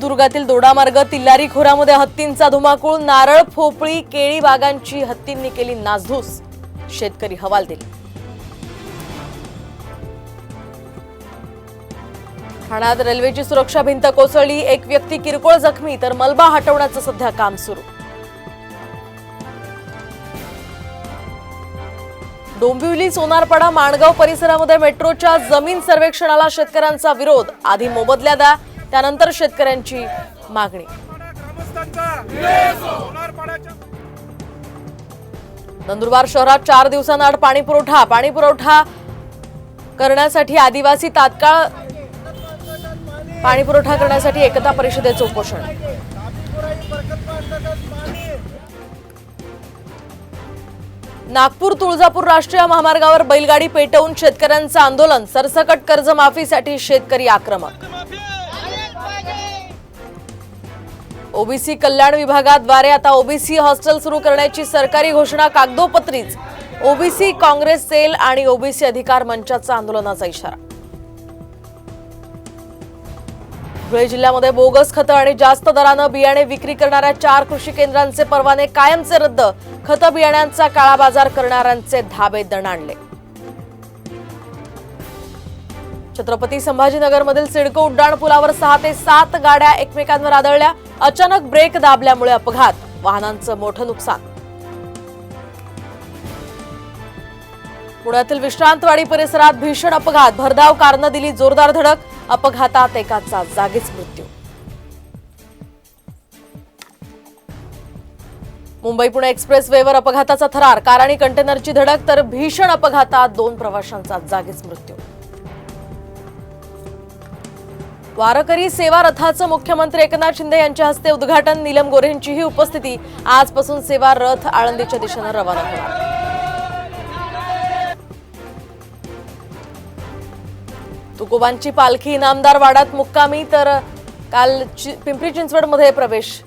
सिंधुदुर्गातील दोडामार्ग तिल्लारी खोऱ्यामध्ये हत्तींचा धुमाकूळ, नारळ फोपळी केळी बागांची हत्तींनी केली नासधूस, शेतकरी हवालदिल। ठाण्यात रेल्वेची सुरक्षा भिंत कोसळली, एक व्यक्ती किरकोळ जखमी तर मलबा हटवण्याचं सध्या काम सुरू। डोंबिवली सोनारपाडा माणगाव परिसरामध्ये मेट्रोच्या जमीन सर्वेक्षणाला शेतकऱ्यांचा विरोध, आधी मोबदला द्या त्यानंतर शेतकऱ्यांची मागणी। नंदुरबार शहरात 4 दिवसांआड पाणीपुरवठा करण्यासाठी आदिवासी तात्काळ पाणीपुरवठा करण्यासाठी एकता परिषदेचे उपोषण। नागपूर तुळजापूर राष्ट्रीय महामार्गावर बैलगाडी पेटवून शेतकऱ्यांचं आंदोलन, सरसकट कर्जमाफीसाठी शेतकरी आक्रमक। ओबीसी कल्याण विभागाद्वारे आता ओबीसी हॉस्टेल सुरू करण्याची सरकारी घोषणा कागदोपत्रीच, ओबीसी काँग्रेस सेल आणि ओबीसी अधिकार मंचाचा आंदोलनाचा इशारा। धुळे जिल्ह्यामध्ये बोगस खतं आणि जास्त दरानं बियाणे विक्री करणाऱ्या 4 कृषी केंद्रांचे परवाने कायमचे रद्द, खतं बियाण्यांचा काळा बाजार करणाऱ्यांचे धाबे दणाणले। छत्रपती संभाजीनगरमधील सिडको उड्डाणपुलावर 6 ते 7 गाड्या एकमेकांवर आदळल्या, अचानक ब्रेक दाबल्यामुळे अपघात, वाहनांचं मोठं नुकसान। पुण्यातील विश्रांतवाडी परिसरात भीषण अपघात, भरधाव कारनं दिली जोरदार धडक, अपघातात एकाचा जागीच मृत्यू। मुंबई पुणे एक्सप्रेस वेवर अपघाताचा थरार, कार आणि कंटेनरची धडक तर भीषण अपघातात 2 प्रवाशांचा जागीच मृत्यू। वारकरी सेवा रथाचं मुख्यमंत्री एकनाथ शिंदे यांच्या हस्ते उद्घाटन, नीलम गोऱ्हेंचीही उपस्थिती, आजपासून सेवा रथ आळंदीच्या दिशेने रवाना होणार। तुकोबांची पालखी इनामदार वाड्यात मुक्कामी, तर काल पिंपरी चिंचवडमध्ये प्रवेश